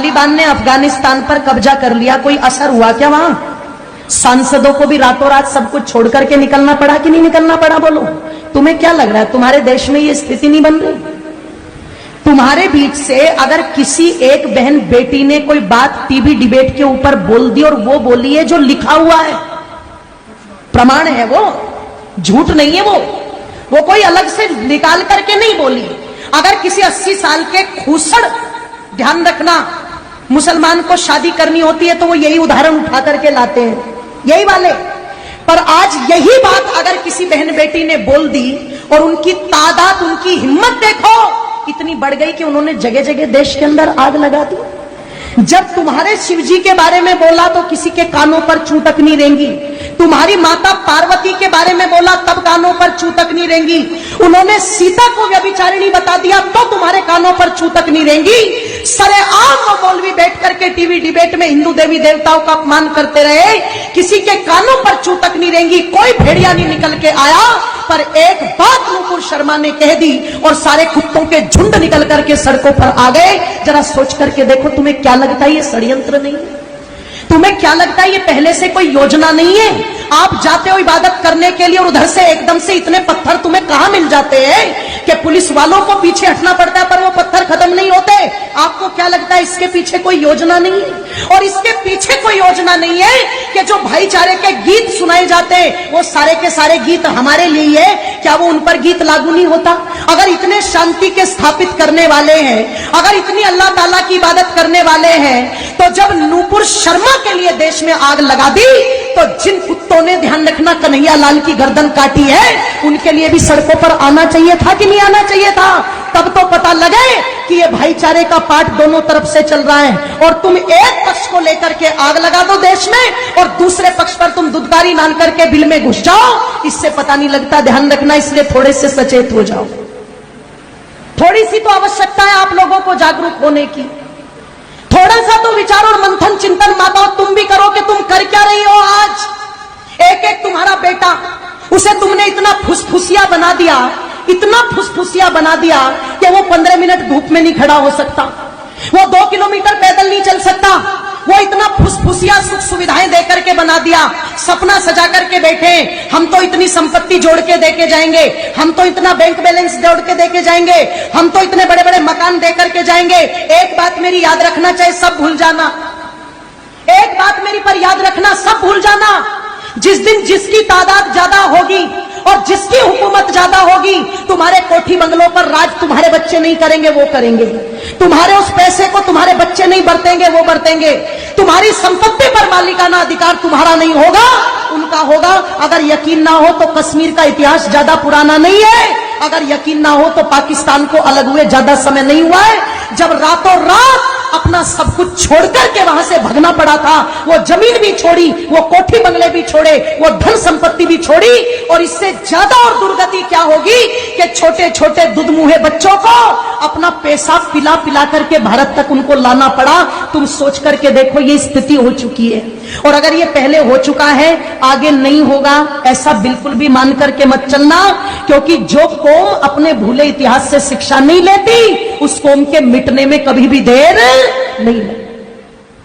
तालिबान ने अफगानिस्तान पर कब्जा कर लिया, कोई असर हुआ क्या वहां? सांसदों को भी रातों रात सब कुछ छोड़ करके निकलना पड़ा कि नहीं निकलना पड़ा? बोलो, तुम्हें क्या लग रहा है तुम्हारे देश में ये स्थिति नहीं बन रही? तुम्हारे बीच से अगर किसी एक बहन बेटी ने कोई बात टीवी डिबेट के ऊपर बोल दी और वो बोली है जो लिखा हुआ है, प्रमाण है, वो झूठ नहीं है, वो कोई अलग से निकाल करके नहीं बोली। अगर किसी 80 साल के खूसड़, ध्यान रखना, मुसलमान को शादी करनी होती है तो वो यही उदाहरण उठा करके लाते हैं, यही वाले। पर आज यही बात अगर किसी बहन बेटी ने बोल दी और उनकी तादाद, उनकी हिम्मत देखो इतनी बढ़ गई कि उन्होंने जगह जगह देश के अंदर आग लगा दी। जब तुम्हारे शिव जी के बारे में बोला तो किसी के कानों पर चू तक नहीं रेंगी। तुम्हारी माता पार्वती के बारे में बोला तब कानों पर चू तक नहीं रेंगी। उन्होंने सीता को व्यभिचारिणी बता दिया तो तुम्हारे कानों पर चू तक नहीं रेंगी। सरेआम वो मौलवी बैठ करके टीवी डिबेट में हिंदू देवी देवताओं का अपमान करते रहे, किसी के कानों पर चू तक नहीं रेंगी। कोई भेड़िया नहीं निकल के आया, पर एक बात नुपुर शर्मा ने कह दी और सारे कुत्तों के झुंड निकल करके सड़कों पर आ गए। जरा सोच करके देखो, तुम्हें क्या लगता है ये षड्यंत्र नहीं है? तुम्हें क्या लगता है ये पहले से कोई योजना नहीं है? आप जाते हो इबादत करने के लिए और उधर से एकदम से इतने पत्थर तुम्हें कहां मिल जाते हैं कि पुलिस वालों को पीछे हटना पड़ता है, पर वो पत्थर खत्म नहीं होते। आपको क्या लगता है इसके पीछे कोई योजना नहीं है? और इसके पीछे कोई योजना नहीं है कि जो भाईचारे के गीत सुनाए जाते हैं वो सारे के सारे गीत हमारे लिए है, क्या वो उन पर गीत लागू नहीं होता? अगर इतने शांति के स्थापित करने वाले हैं, अगर इतनी अल्लाह ताला की इबादत करने वाले हैं, तो जब नुपुर शर्मा के लिए देश में आग लगा दी तो जिन कुत्तों ने, ध्यान रखना, कन्हैया लाल की गर्दन काटी है, उनके लिए भी सड़कों पर आना चाहिए था कि नहीं आना चाहिए था? तब तो पता लगे कि ये भाईचारे का पाठ दोनों तरफ से चल रहा है। और तुम एक पक्ष को लेकर के आग लगा दो देश में और दूसरे पक्ष पर तुम दुदकारी मान करके बिल में घुस जाओ, इससे पता नहीं लगता। ध्यान रखना, इसलिए थोड़े से सचेत हो जाओ। थोड़ी सी तो आवश्यकता है आप लोगों को जागरूक होने की। थोड़ा सा तो विचार और मंथन चिंतन माताओं तुम भी करो कि तुम कर क्या रही हो आज। एक एक तुम्हारा बेटा, उसे तुमने इतना फुसफुसिया बना दिया, इतना फुसफुसिया बना दिया कि वो 15 मिनट धूप में नहीं खड़ा हो सकता, वो 2 किलोमीटर पैदल नहीं चल सकता। वो इतना फुसफुसिया सुख सुविधाएं देकर के बना दिया, सपना सजा करके बैठे, हम तो इतनी संपत्ति जोड़ के देके जाएंगे, हम तो इतना बैंक बैलेंस जोड़ के देके जाएंगे, हम तो इतने बड़े बड़े मकान दे करके जाएंगे। एक बात मेरी याद रखना, चाहे सब भूल जाना, एक बात मेरी पर याद रखना, सब भूल जाना। जिस दिन जिसकी तादाद ज्यादा होगी और जिसकी हुकूमत ज्यादा होगी, तुम्हारे कोठी बंगलों पर राज तुम्हारे बच्चे नहीं करेंगे, वो करेंगे। तुम्हारे उस पैसे को तुम्हारे बच्चे नहीं बरतेंगे, वो बरतेंगे। तुम्हारी संपत्ति पर मालिकाना अधिकार तुम्हारा नहीं होगा, उनका होगा। अगर यकीन ना हो तो कश्मीर का इतिहास ज्यादा पुराना नहीं है, अगर यकीन ना हो तो पाकिस्तान को अलग हुए ज्यादा समय नहीं हुआ है, जब रातों रात अपना सब कुछ छोड़कर के वहां से भगना पड़ा था। वो जमीन भी छोड़ी, वो कोठी बंगले भी छोड़े, वो धन संपत्ति भी छोड़ी। और इससे ज्यादा और दुर्गति क्या होगी कि छोटे छोटे दुधमुहे बच्चों को अपना पेशाब पिला पिला करके भारत तक उनको लाना पड़ा। तुम सोच करके देखो, ये स्थिति हो चुकी है। और अगर ये पहले हो चुका है, आगे नहीं होगा, ऐसा बिल्कुल भी मान करके मत चलना। क्योंकि जो कौम अपने भूले इतिहास से शिक्षा नहीं लेती, उस कौम के मिटने में कभी भी देर नहीं लगती।